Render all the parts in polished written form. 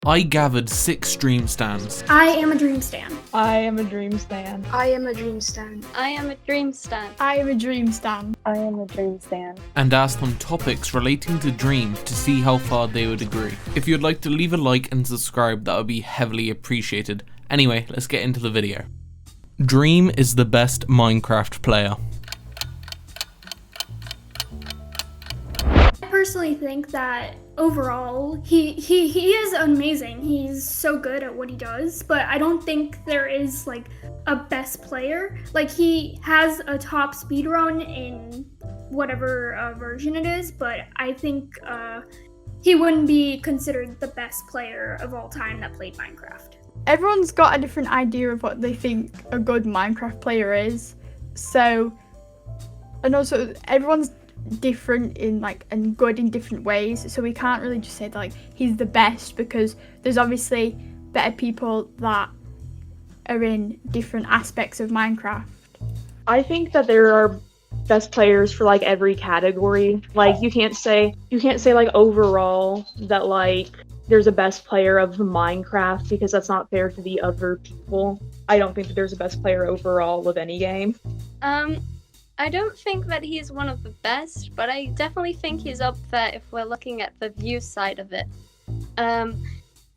I gathered 6 stream stands. I am a dream stan. I am a dream stan. I am a dream stan. I am a dream stan. I am a dream stan. I am a dream stan. And asked them topics relating to Dream to see how far they would agree. If you'd like to leave a like and subscribe, that would be heavily appreciated. Anyway, let's get into the video. Dream is the best Minecraft player. I personally think that overall he is amazing. He's so good at what he does, but I don't think there is like a best player. Like, he has a top speedrun in whatever version it is, but I think he wouldn't be considered the best player of all time that played Minecraft. Everyone's got a different idea of what they think a good Minecraft player is. So, and also everyone's different in and good in different ways. So we can't really just say that he's the best, because there's obviously better people that are in different aspects of Minecraft. I think that there are best players for every category. You can't say overall that there's a best player of Minecraft, because that's not fair to the other people. I don't think that there's a best player overall of any game. I don't think that he's one of the best, but I definitely think he's up there if we're looking at the view side of it.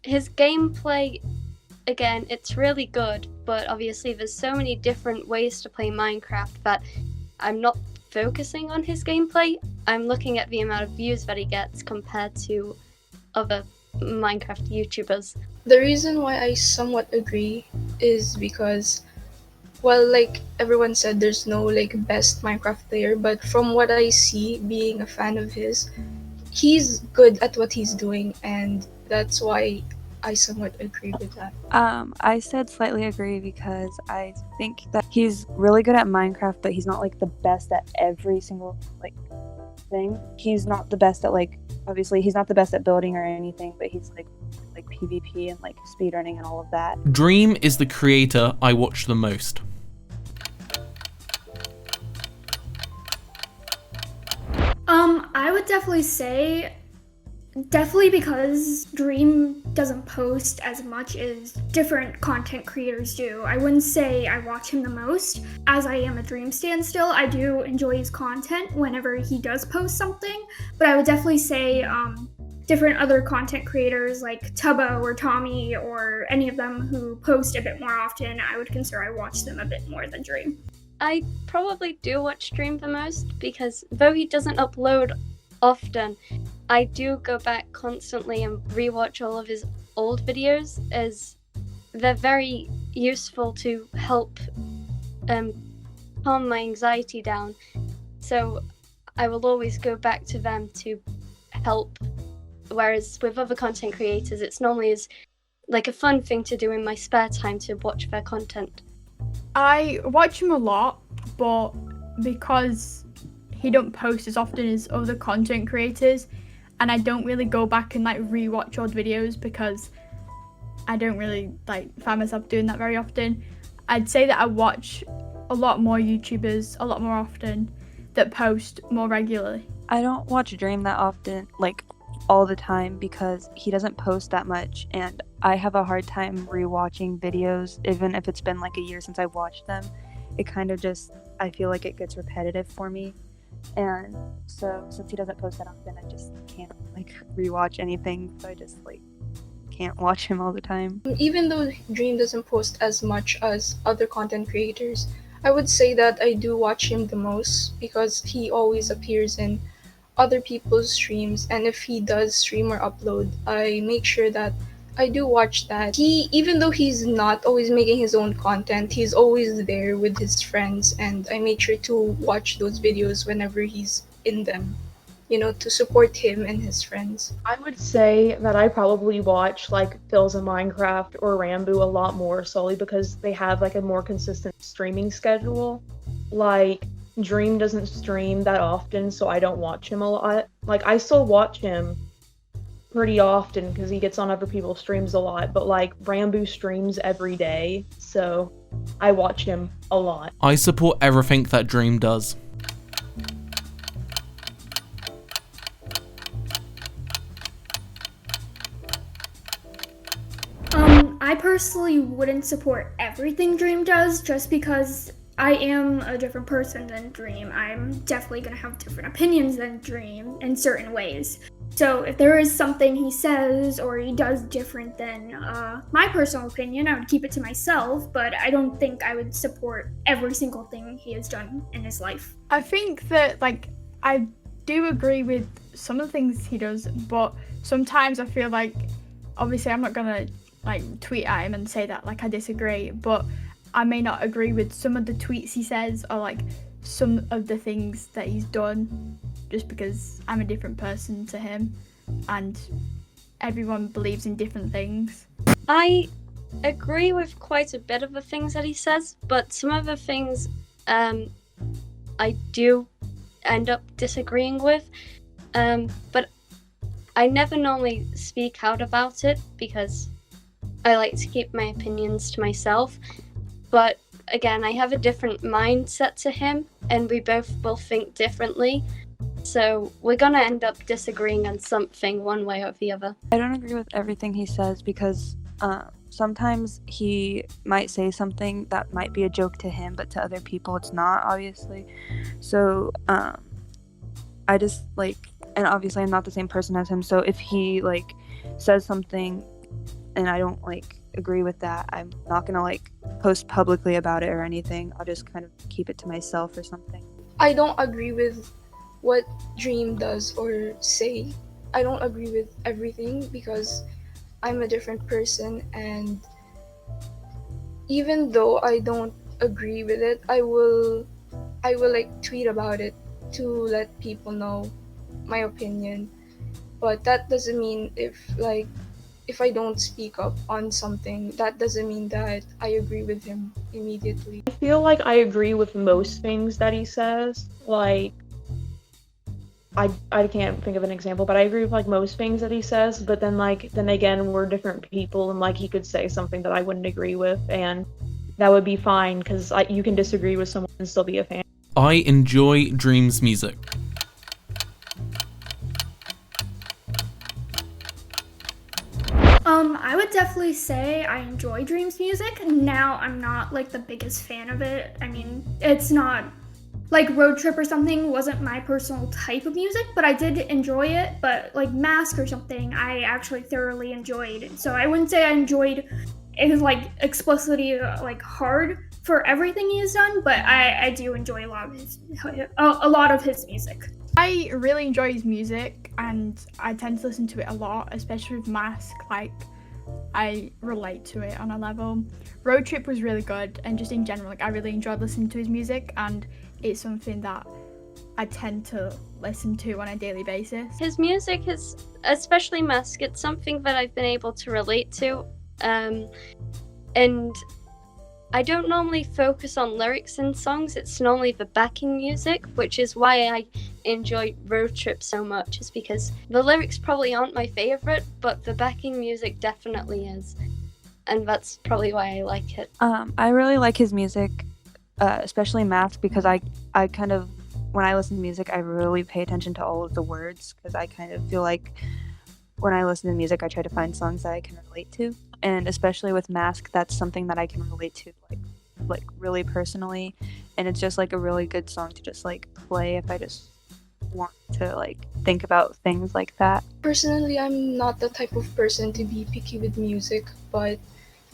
His gameplay, again, it's really good, but obviously there's so many different ways to play Minecraft that I'm not focusing on his gameplay. I'm looking at the amount of views that he gets compared to other Minecraft YouTubers. The reason why I somewhat agree is because, well, everyone said, there's no best Minecraft player, but from what I see, being a fan of his, he's good at what he's doing, and that's why I somewhat agree with that. I said slightly agree, because I think that he's really good at Minecraft, but he's not the best at every single thing. He's not the best at obviously he's not the best at building or anything, but he's like PvP and speedrunning and all of that. Dream is the creator I watch the most. I would definitely say, because Dream doesn't post as much as different content creators do. I wouldn't say I watch him the most, as I am a Dream stan still. I do enjoy his content whenever he does post something, but I would definitely say different other content creators like Tubbo or Tommy or any of them who post a bit more often, I would consider I watch them a bit more than Dream. I probably do watch Dream the most, because though he doesn't upload often, I do go back constantly and rewatch all of his old videos, as they're very useful to help calm my anxiety down. So I will always go back to them to help, whereas with other content creators, it's normally a fun thing to do in my spare time to watch their content. I watch him a lot, but because he don't post as often as other content creators, and I don't really go back and rewatch old videos, because I don't really find myself doing that very often. I'd say that I watch a lot more YouTubers a lot more often that post more regularly. I don't watch Dream that often, all the time, because he doesn't post that much, and I have a hard time rewatching videos, even if it's been a year since I watched them. It kind of I feel like it gets repetitive for me, and so since he doesn't post that often, I just can't rewatch anything, so I just can't watch him all the time. Even though Dream doesn't post as much as other content creators, I would say that I do watch him the most, because he always appears in other people's streams, and if he does stream or upload, I make sure that I do watch that. Even though he's not always making his own content, he's always there with his friends, and I make sure to watch those videos whenever he's in them, to support him and his friends. I would say that I probably watch Phil's in Minecraft or Rambo a lot more, solely because they have a more consistent streaming schedule. Dream doesn't stream that often, so I don't watch him a lot. I still watch him pretty often because he gets on other people's streams a lot, but Rambo streams every day, so I watch him a lot. I support everything that Dream does. I personally wouldn't support everything Dream does just because I am a different person than Dream. I'm definitely going to have different opinions than Dream in certain ways. So if there is something he says or he does different than my personal opinion, I would keep it to myself, but I don't think I would support every single thing he has done in his life. I think that, like, I do agree with some of the things he does, but sometimes I feel like, obviously I'm not gonna like tweet at him and say that like I disagree, but I may not agree with some of the tweets he says or like some of the things that he's done, just because I'm a different person to him and everyone believes in different things. I agree with quite a bit of the things that he says, but some of the things I do end up disagreeing with, but I never normally speak out about it because I like to keep my opinions to myself. But again, I have a different mindset to him and we both will think differently. So we're gonna end up disagreeing on something one way or the other. I don't agree with everything he says because sometimes he might say something that might be a joke to him, but to other people it's not, obviously. So I just like, and obviously I'm not the same person as him, so if he like says something and I don't like agree with that, I'm not gonna like post publicly about it or anything. I'll just kind of keep it to myself or something. I don't agree with what Dream does or say. I don't agree with everything because I'm a different person, and even though I don't agree with it, I will like tweet about it to let people know my opinion. But that doesn't mean if I don't speak up on something, that doesn't mean that I agree with him immediately. I feel like I agree with most things that he says. Like, I can't think of an example, but I agree with like most things that he says, but then again, we're different people, and like he could say something that I wouldn't agree with, and that would be fine because you can disagree with someone and still be a fan. I enjoy Dream's music. I would definitely say I enjoy Dream's music. Now, I'm not like the biggest fan of it. I mean, it's not like Road Trip or something wasn't my personal type of music, but I did enjoy it. But like Mask or something, I actually thoroughly enjoyed. So I wouldn't say I enjoyed it like explicitly like hard for everything he has done, but I do enjoy a lot of his music. I really enjoy his music and I tend to listen to it a lot, especially with Mask. Like, I relate to it on a level. Road Trip was really good, and just in general, like I really enjoyed listening to his music, and it's something that I tend to listen to on a daily basis. His music is, especially Mask, it's something that I've been able to relate to, and I don't normally focus on lyrics in songs, it's normally the backing music, which is why I enjoy Road Trip so much, is because the lyrics probably aren't my favourite, but the backing music definitely is, and that's probably why I like it. I really like his music, especially Mask, because I kind of, when I listen to music, I really pay attention to all of the words, because I kind of feel like when I listen to music, I try to find songs that I can relate to. And especially with Mask, that's something that I can relate to, like really personally. And it's just like a really good song to just like play if I just want to like think about things like that. Personally, I'm not the type of person to be picky with music, but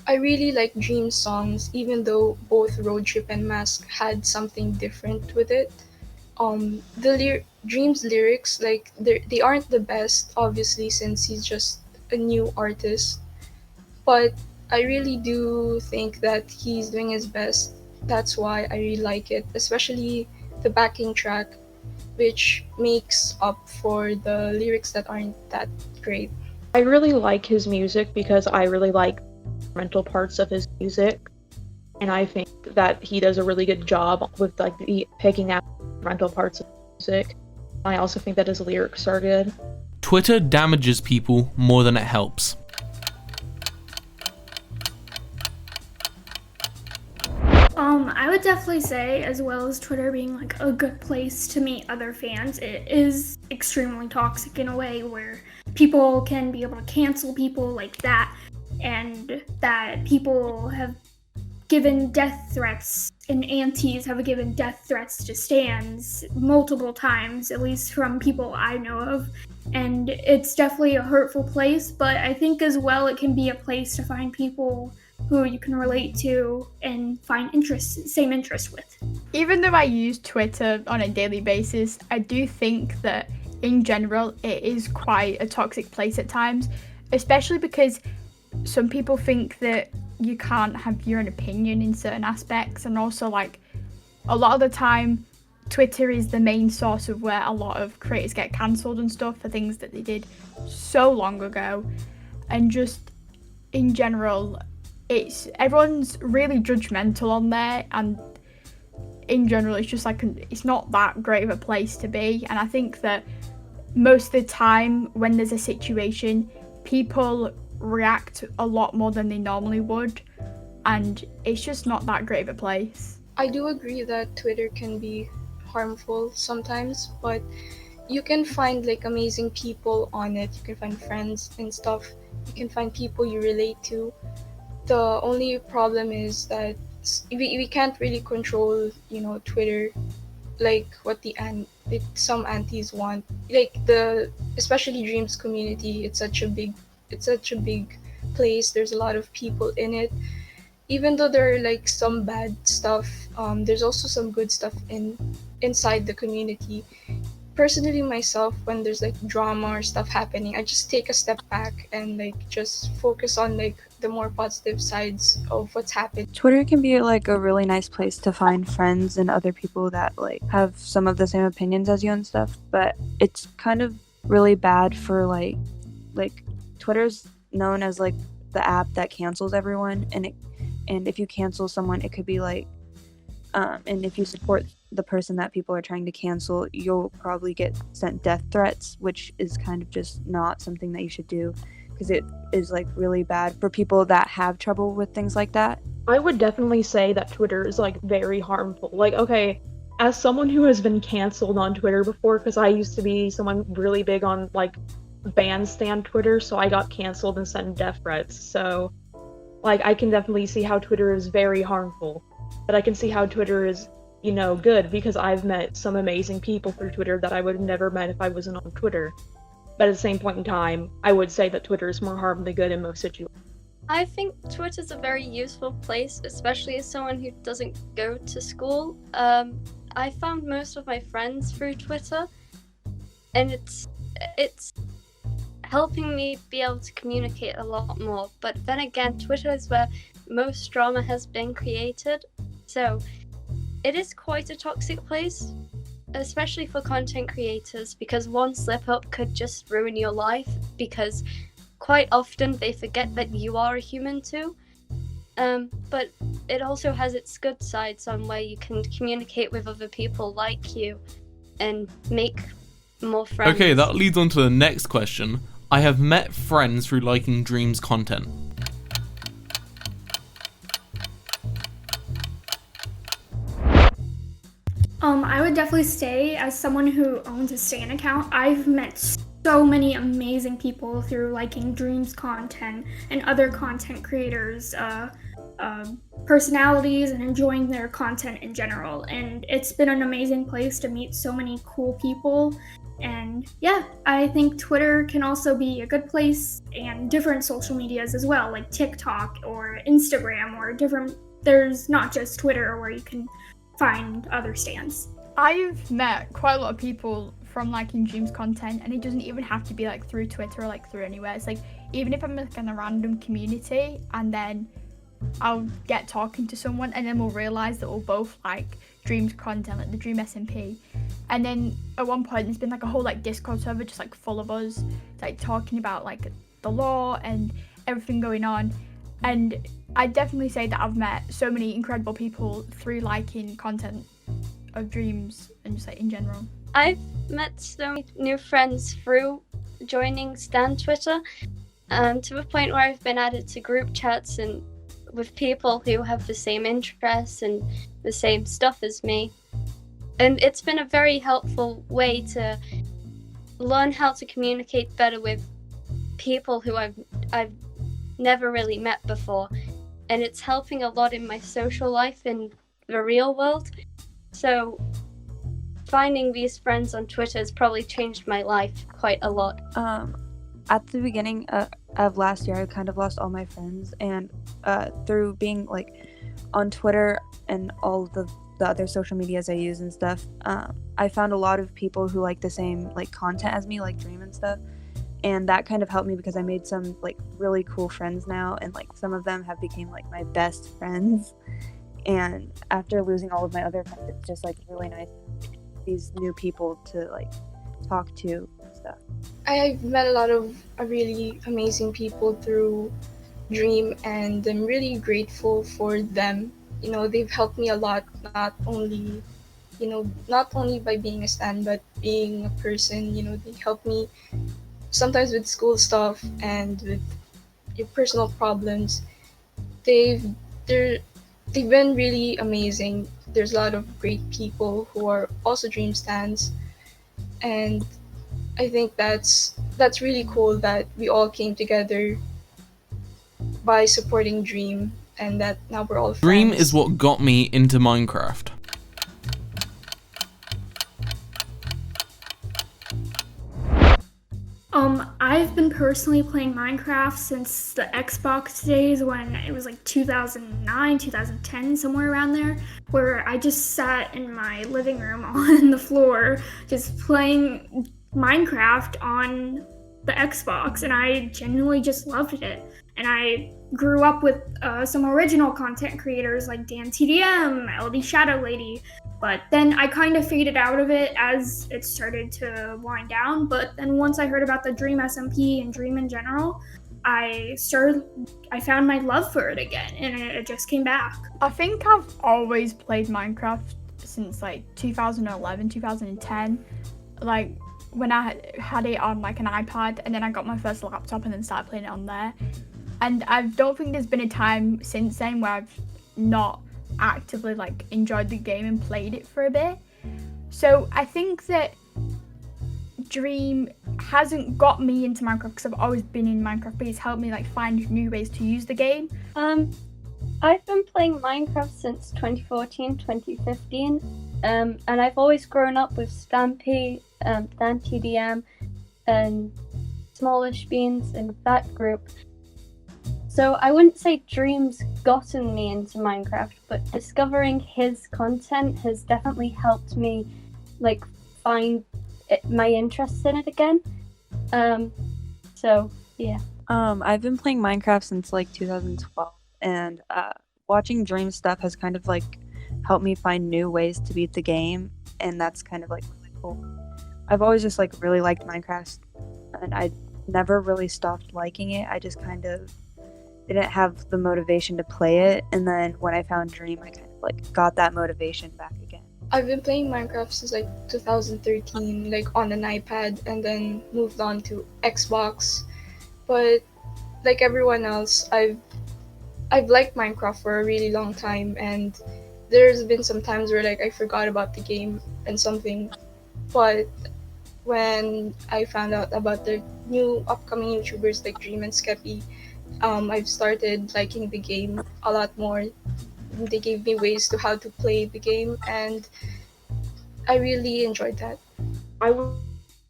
I really like Dream songs, even though both Road Trip and Mask had something different with it. Dream's lyrics, like they aren't the best, obviously, since he's just a new artist. But I really do think that he's doing his best. That's why I really like it, especially the backing track, which makes up for the lyrics that aren't that great. I really like his music because I really like instrumental parts of his music, and I think that he does a really good job with like picking out instrumental parts of music. I also think that his lyrics are good. Twitter damages people more than it helps. I would definitely say, as well as Twitter being like a good place to meet other fans, it is extremely toxic in a way where people can be able to cancel people like that. and that people have given death threats and aunties have given death threats to stands multiple times, at least from people I know of. And it's definitely a hurtful place, but I think as well it can be a place to find people who you can relate to and find same interest with. Even though I use Twitter on a daily basis, I do think that in general it is quite a toxic place at times, especially because some people think that you can't have your own opinion in certain aspects, and also like a lot of the time Twitter is the main source of where a lot of creators get cancelled and stuff for things that they did so long ago. And just in general, everyone's really judgmental on there, and in general it's just like it's not that great of a place to be. And I think that most of the time when there's a situation, people react a lot more than they normally would, and it's just not that great of a place. I do agree that Twitter can be harmful sometimes, but you can find like amazing people on it. You can find friends and stuff. You can find people you relate to. The only problem is that we can't really control, Twitter, like what some aunties want. Like especially Dreams community, it's such a big place. There's a lot of people in it. Even though there are like some bad stuff, there's also some good stuff inside the community. Personally, myself, when there's like drama or stuff happening, I just take a step back and like just focus on like the more positive sides of what's happened. Twitter can be like a really nice place to find friends and other people that like have some of the same opinions as you and stuff, but it's kind of really bad for like Twitter's known as like the app that cancels everyone, and if you cancel someone, it could be like and if you support the person that people are trying to cancel, you'll probably get sent death threats, which is kind of just not something that you should do, because it is like really bad for people that have trouble with things like that. I would definitely say that Twitter is like very harmful. Like, okay, as someone who has been canceled on Twitter before, because I used to be someone really big on like bandstand Twitter, so I got canceled and sent death threats. So like I can definitely see how Twitter is very harmful, but I can see how Twitter is, good, because I've met some amazing people through Twitter that I would have never met if I wasn't on Twitter. But at the same point in time, I would say that Twitter is more harm than good in most situations. I think Twitter's a very useful place, especially as someone who doesn't go to school. I found most of my friends through Twitter, and it's helping me be able to communicate a lot more. But then again, Twitter is where most drama has been created, so it is quite a toxic place, especially for content creators, because one slip up could just ruin your life, because quite often they forget that you are a human too. But it also has its good sides on where you can communicate with other people like you and make more friends. Okay, that leads on to the next question. I have met friends through liking Dreams content. I would definitely say, as someone who owns a Stan account, I've met so many amazing people through liking Dreams content and other content creators, personalities, and enjoying their content in general. And it's been an amazing place to meet so many cool people. And yeah, I think Twitter can also be a good place, and different social medias as well, like TikTok or Instagram, or there's not just Twitter where you can find other stands. I've met quite a lot of people from liking Dreams content, and it doesn't even have to be like through Twitter or like through anywhere. It's like, even if I'm like in a random community, and then I'll get talking to someone, and then we'll realize that we'll both like Dreams content, like the Dream SMP. And then at one point there's been like a whole like Discord server just like full of us, like talking about like the law and everything going on. And I definitely say that I've met so many incredible people through liking content of Dreams and just like in general. I've met so many new friends through joining Stan Twitter, to the point where I've been added to group chats and with people who have the same interests and the same stuff as me. And it's been a very helpful way to learn how to communicate better with people who I've never really met before, and it's helping a lot in my social life in the real world. So finding these friends on Twitter has probably changed my life quite a lot. At the beginning of last year, I kind of lost all my friends, and through being like on Twitter and all the other social medias I use and stuff, I found a lot of people who like the same like content as me, like Dream and stuff, and that kind of helped me because I made some like really cool friends now, and like some of them have become like my best friends. And after losing all of my other friends, it's just like really nice these new people to like talk to and stuff. I've met a lot of really amazing people through Dream, and I'm really grateful for them. You know, they've helped me a lot, not only by being a stan, but being a person. You know, they help me sometimes with school stuff and with your personal problems. They've been really amazing. There's a lot of great people who are also Dream stans, and I think that's really cool that we all came together by supporting Dream, and that now we're all friends. Dream is what got me into Minecraft. I've been personally playing Minecraft since the Xbox days, when it was like 2009, 2010, somewhere around there, where I just sat in my living room on the floor just playing Minecraft on the Xbox, and I genuinely just loved it. And I grew up with some original content creators like DanTDM, LD Shadow Lady, but then I kind of faded out of it as it started to wind down. But then once I heard about the Dream SMP and Dream in general, I found my love for it again, and it just came back. I think I've always played Minecraft since like 2011, 2010. Like when I had it on like an iPad, and then I got my first laptop and then started playing it on there. And I don't think there's been a time since then where I've not actively like enjoyed the game and played it for a bit. So I think that Dream hasn't got me into Minecraft because I've always been in Minecraft, but it's helped me like find new ways to use the game. I've been playing Minecraft since 2014, 2015, and I've always grown up with Stampy, DanTDM, and Smallish Beans and that group. So I wouldn't say Dream's gotten me into Minecraft, but discovering his content has definitely helped me like find my interest in it again. So yeah. I've been playing Minecraft since like 2012, and watching Dream stuff has kind of like helped me find new ways to beat the game, and that's kind of like really cool. I've always just like really liked Minecraft, and I never really stopped liking it. I just kind of didn't have the motivation to play it, and then when I found Dream, I kind of like got that motivation back again. I've been playing Minecraft since like 2013, like on an iPad, and then moved on to Xbox. But like everyone else, I've liked Minecraft for a really long time, and there's been some times where like I forgot about the game and something. But when I found out about the new upcoming YouTubers like Dream and Skeppy, I've started liking the game a lot more. They gave me ways to how to play the game, and I really enjoyed that. I would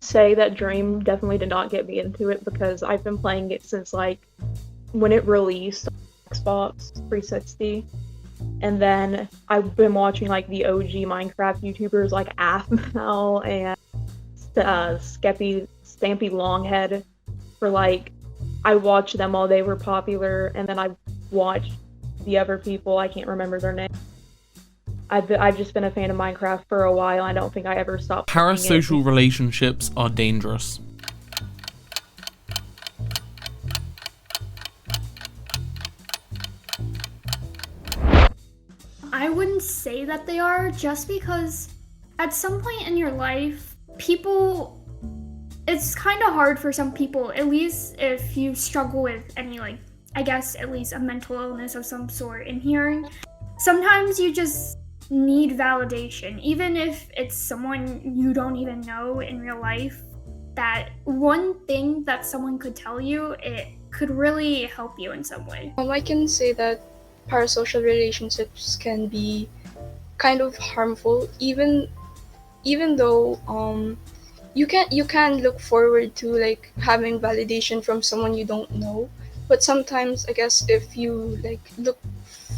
say that Dream definitely did not get me into it because I've been playing it since like when it released on Xbox 360, and then I've been watching like the OG Minecraft YouTubers like Rudylmao and Stampy Longhead for like, I watched them while they were popular, and then I watched the other people. I can't remember their name. I've just been a fan of Minecraft for a while. I don't think I ever stopped. Parasocial relationships are dangerous. I wouldn't say that they are, just because at some point in your life, it's kind of hard for some people, at least if you struggle with any, like, I guess at least a mental illness of some sort in hearing. Sometimes you just need validation, even if it's someone you don't even know in real life. That one thing that someone could tell you, it could really help you in some way. I can say that parasocial relationships can be kind of harmful, even though you can look forward to like having validation from someone you don't know, but sometimes I guess if you like look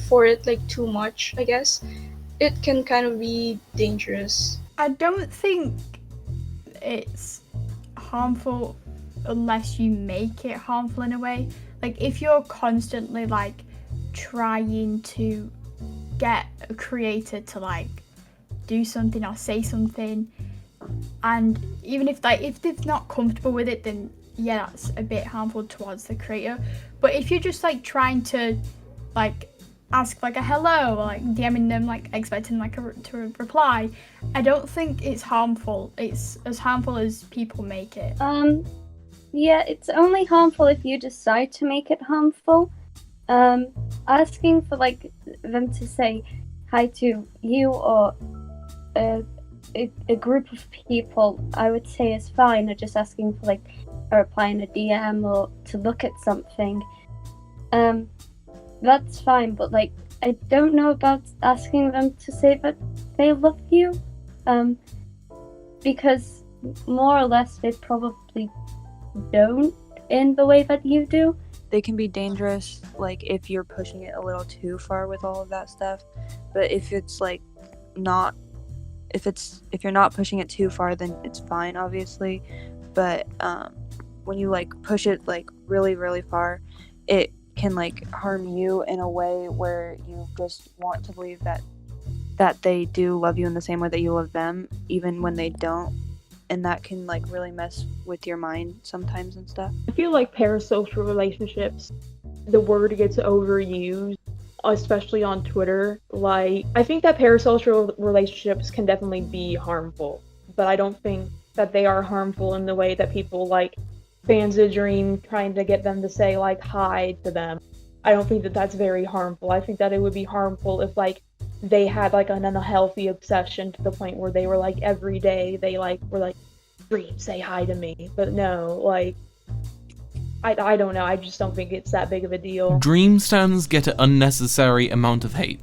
for it like too much, I guess it can kind of be dangerous. I don't think it's harmful unless you make it harmful in a way. Like if you're constantly like trying to get a creator to like do something or say something, and even if they're not comfortable with it, then yeah, that's a bit harmful towards the creator. But if you're just like trying to like ask like a hello or like DMing them like expecting like to reply, I don't think it's harmful. It's as harmful as people make it. Yeah, it's only harmful if you decide to make it harmful. Asking for like them to say hi to you or a group of people, I would say is fine. Or just asking for like a reply in a DM or to look at something, that's fine. But like, I don't know about asking them to say that they love you, because more or less they probably don't in the way that you do. They can be dangerous, like if you're pushing it a little too far with all of that stuff. But if it's like not, if you're not pushing it too far, then it's fine, obviously. But when you like push it like really far, it can like harm you in a way where you just want to believe that they do love you in the same way that you love them, even when they don't. And that can like really mess with your mind sometimes and stuff. I feel like parasocial relationships, the word gets overused, especially on Twitter. Like, I think that parasocial relationships can definitely be harmful, but I don't think that they are harmful in the way that people like fans of Dream trying to get them to say like hi to them. I don't think that that's very harmful. I think that it would be harmful if like they had like an unhealthy obsession to the point where they were like every day they like were like, Dream, say hi to me. But no, like I don't know, I just don't think it's that big of a deal. Dream stans get an unnecessary amount of hate.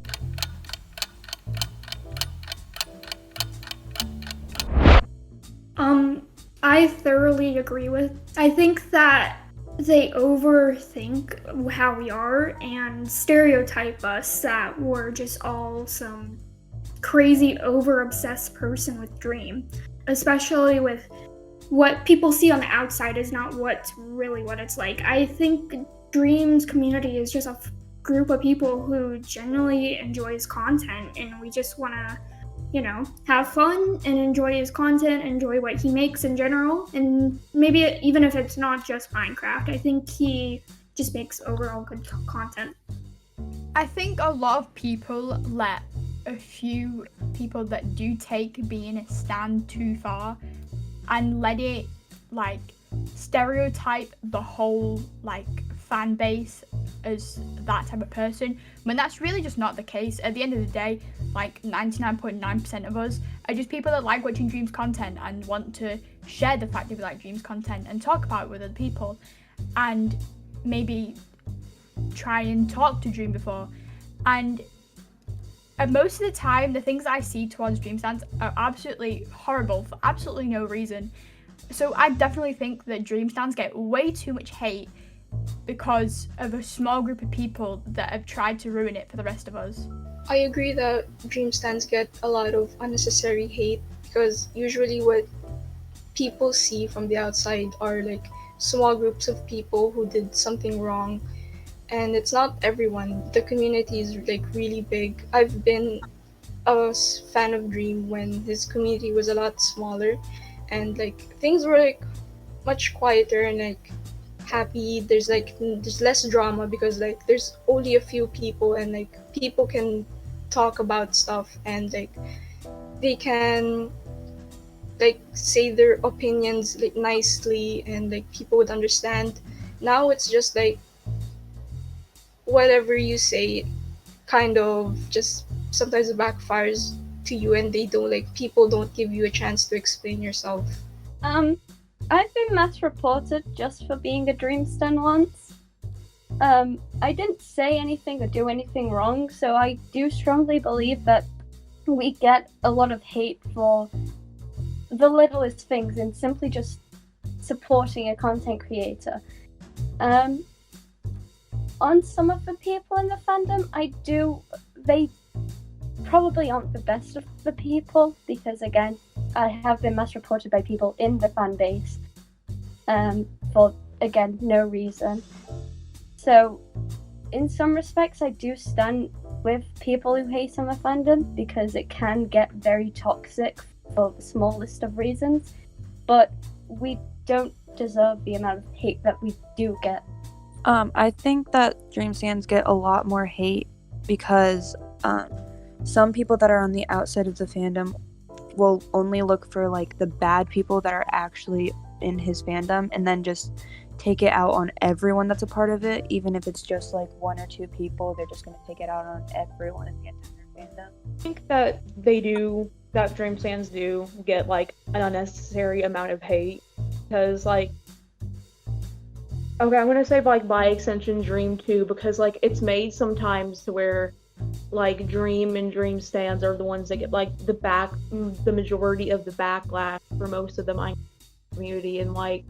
I thoroughly agree with. I think that they overthink how we are and stereotype us that we're just all some crazy over-obsessed person with Dream, especially with what people see on the outside is not what's really what it's like. I think Dream's community is just a group of people who genuinely enjoys content, and we just want to, have fun and enjoy his content, enjoy what he makes in general, and maybe even if it's not just Minecraft, I think he just makes overall good content. I think a lot of people let a few people that do take being a stan too far and let it like stereotype the whole like fan base as that type of person, when that's really just not the case. At the end of the day, like 99.9% of us are just people that like watching Dream's content and want to share the fact that we like Dream's content and talk about it with other people, and maybe try and talk to Dream before. And most of the time, the things that I see towards Dream stans are absolutely horrible for absolutely no reason. So I definitely think that Dream stans get way too much hate because of a small group of people that have tried to ruin it for the rest of us. I agree that Dream stans get a lot of unnecessary hate because usually what people see from the outside are like small groups of people who did something wrong, and it's not everyone. The community is like really big. I've been a fan of Dream when his community was a lot smaller and like things were like much quieter and like happy. There's less drama because like there's only a few people and like people can talk about stuff and like they can like say their opinions like nicely and like people would understand. Now it's just like whatever you say kind of just sometimes it backfires to you and people don't give you a chance to explain yourself. I've been mass reported just for being a Dream stan once. I didn't say anything or do anything wrong, so I do strongly believe that we get a lot of hate for the littlest things and simply just supporting a content creator. On some of the people in the fandom, they probably aren't the best of the people, because again, I have been misreported by people in the fan base for, again, no reason. So in some respects, I do stand with people who hate on the fandom, because it can get very toxic for the smallest of reasons, but we don't deserve the amount of hate that we do get. I think that Dream stands get a lot more hate because some people that are on the outside of the fandom will only look for like the bad people that are actually in his fandom and then just take it out on everyone that's a part of it. Even if it's just like one or two people, they're just going to take it out on everyone in the entire fandom. I think that Dream stands do get like an unnecessary amount of hate, because like, okay, I'm gonna say like by extension Dream too, because like it's made sometimes to where like Dream and Dream stands are the ones that get like the majority of the backlash for most of the Minecraft community, and like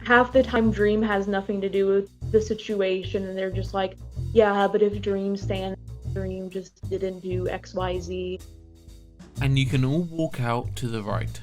half the time Dream has nothing to do with the situation, and they're just like, yeah, but if Dream stands, Dream just didn't do XYZ. And you can all walk out to the right.